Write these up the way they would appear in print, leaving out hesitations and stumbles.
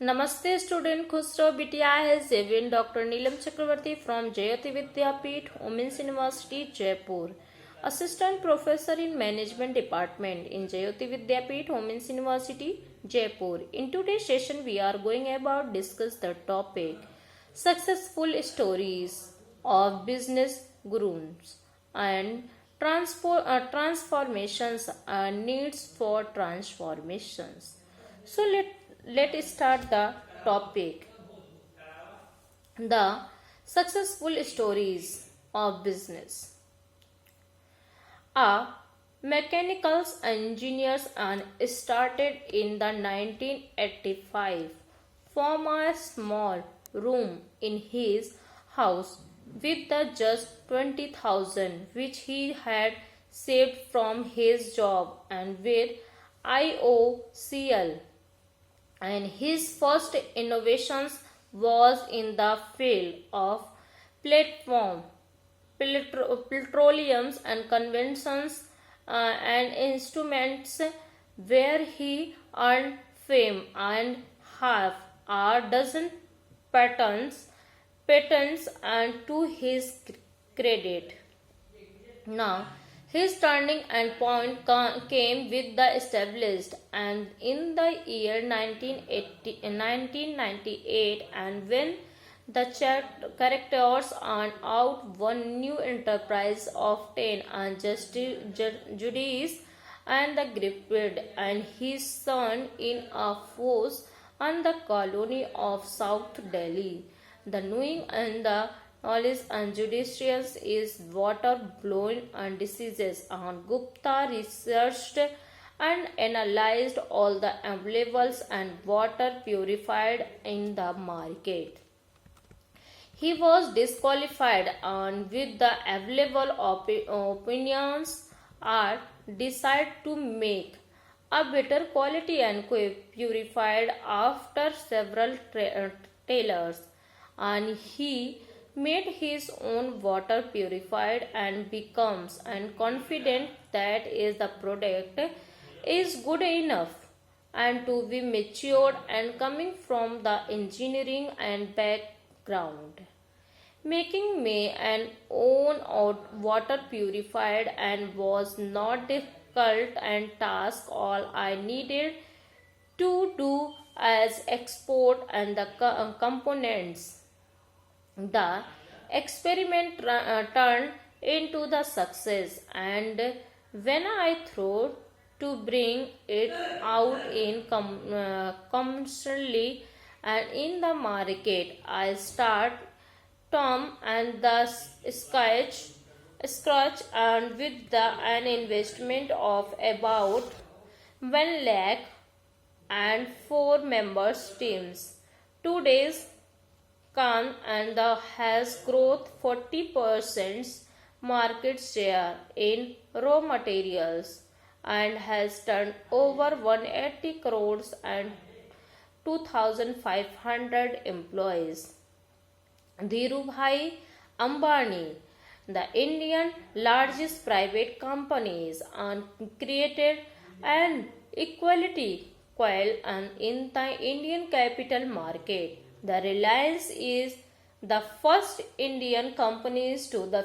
Namaste student, खुश रहो बिटिया है जेविन doctor Neelam Chakraborty from Jayati Vidyapeeth, Women's University, Jaipur. Assistant Professor in Management Department in Jayati Vidyapeeth, Women's University, Jaipur. In today's session, we are going about discuss the topic successful stories of business gurus and transformations and needs for transformations. So let's start the topic. The successful stories of business. A mechanical engineers and started in the 1985 from a small room in his house with the just 20,000 which he had saved from his job and with IOCL, and his first innovations was in the field of platform petroleums and conventions and instruments, where he earned fame and half a dozen patents and to his credit. Now, his turning and point came with the established and in the year 1998, and when the characters earned out one new enterprise of 10 and Judice and the Griffith and his son in a force on the colony of South Delhi. The knowing and the knowledge and judicious is water blown and diseases, and Gupta researched and analyzed all the available and water purified in the market. He was disqualified, and with the available opinions are decided to make a better quality and purified after several tailors, and he made his own water purified and becomes and confident that is the product is good enough and to be matured and coming from the engineering and background. Making me an own water purified and was not difficult and task. All I needed to do as export and the components. The experiment turned into the success, and when I thought to bring it out in commercially and in the market, I start Tom and the scratch and with an investment of about 1 lakh and 4 members teams. 2 days come and the has growth 40% market share in raw materials and has turned over 180 crores and 2,500 employees. Dhirubhai Ambani, the Indian largest private companies, and created an equality coil and in the Indian capital market. The Reliance is the first Indian companies to the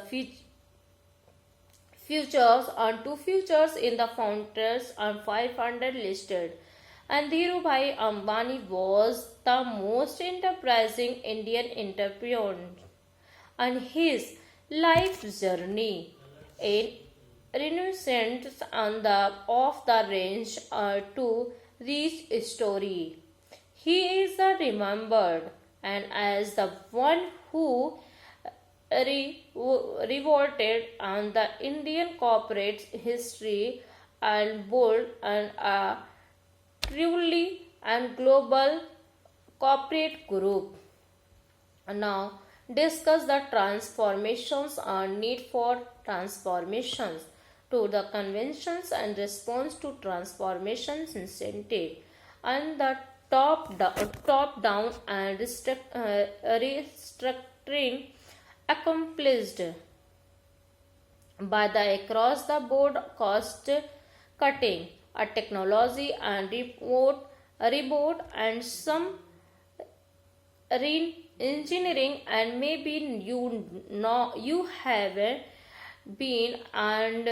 futures and two futures in the founders and 500 listed, and Dhirubhai Ambani was the most enterprising Indian entrepreneur, and his life journey in renaissance and of the range to reach story. He is remembered and as the one who revolted on the Indian corporate history and bold and truly and global corporate group. Now discuss the transformations and need for transformations to the conventions and response to transformations incentive and the top down and restructuring accomplished by the across the board cost cutting, a technology and reboot and some re-engineering, and maybe you have been and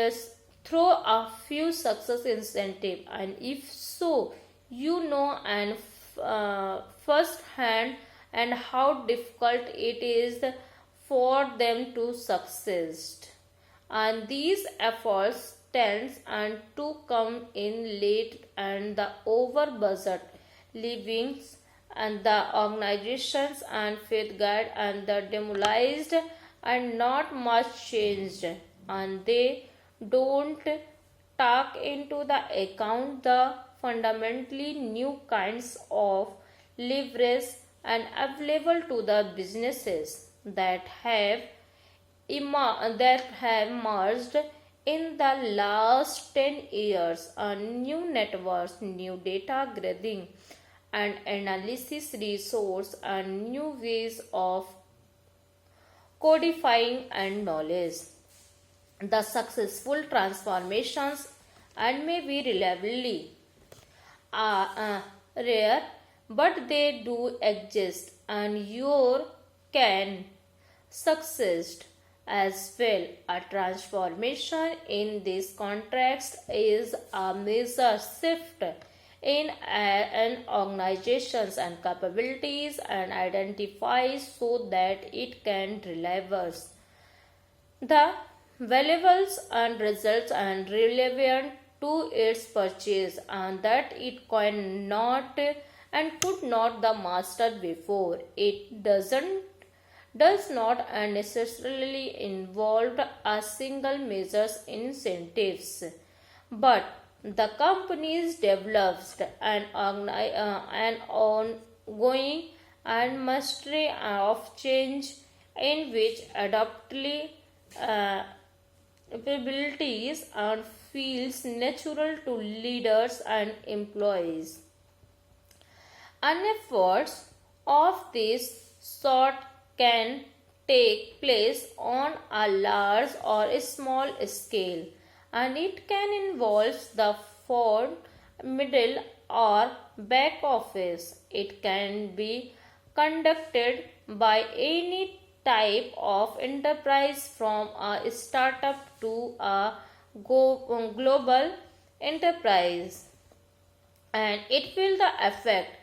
through a few success incentive, and if so, you know and first hand and how difficult it is for them to succeed, and these efforts tends and to come in late and the over budget livings, and the organizations and faith guide and the demoralized and not much changed, and they don't take into the account the fundamentally new kinds of leverage and available to the businesses that have merged in the last 10 years, new networks, new data gathering and analysis resource, and new ways of codifying and knowledge. The successful transformations and may be reliably rare, but they do exist, and you can succeed as well. A transformation in this context is a major shift in an organization's and capabilities and identify so that it can deliver the valuables and results and relevant to its purchase, and that it cannot and could not the master before. It does not necessarily involve a single measures incentives, but the companies develops an ongoing and mastery of change in which adaptability abilities and feels natural to leaders and employees. And efforts of this sort can take place on a large or a small scale, and it can involve the front, middle, or back office. It can be conducted by any type of enterprise from a startup to a global enterprise, and it will affect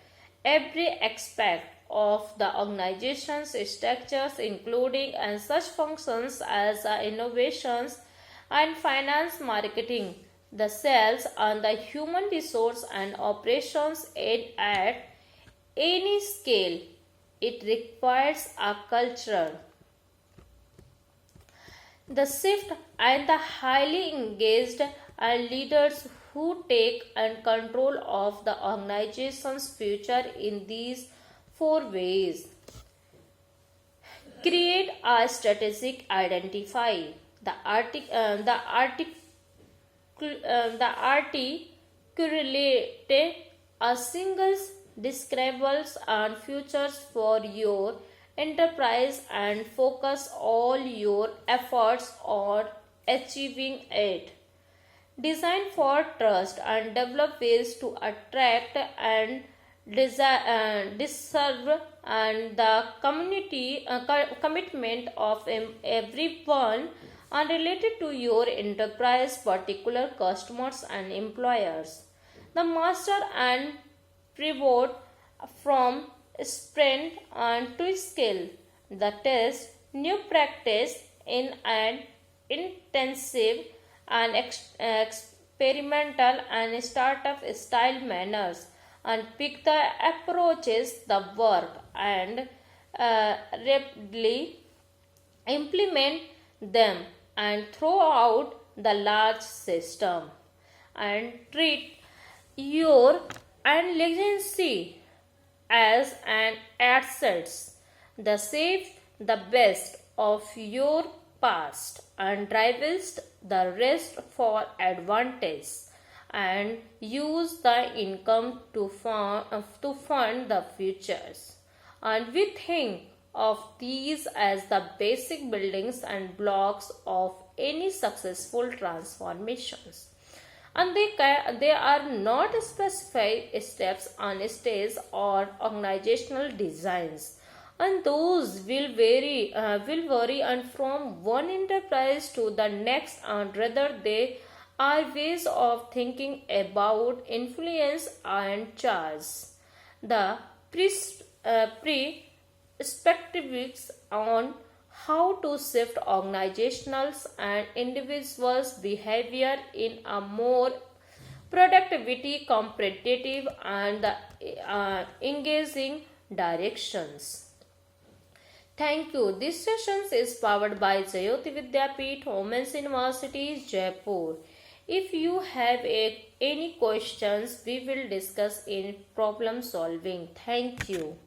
every aspect of the organization's structures, including and such functions as innovations and finance, marketing, the sales, and the human resource and operations at any scale. It requires a culture the shift and the highly engaged and leaders who take and control of the organization's future in these four ways. Create a strategic identify the articulate a singles describables and futures for your enterprise and focus all your efforts on achieving it. Design for trust and develop ways to attract and deserve and the commitment of everyone unrelated to your enterprise, particular customers and employers. The master and pivot from sprint and to skill. The test new practice in an intensive and experimental and startup style manners, and pick the approaches the work and rapidly implement them and throw out the large system, and treat your and legacy as an assets. The save the best of your past and divest the rest for advantage, and use the income to fund the futures. And we think of these as the basic buildings and blocks of any successful transformations, and they are not specified steps on stage or organizational designs, and those will vary and from one enterprise to the next, and rather they are ways of thinking about influence and charge. The perspectives on how to shift organizational and individuals' behavior in a more productivity, competitive, and engaging directions. Thank you. This session is powered by Jayoti Vidyapeeth, Women's University, Jaipur. If you have any questions, we will discuss in problem solving. Thank you.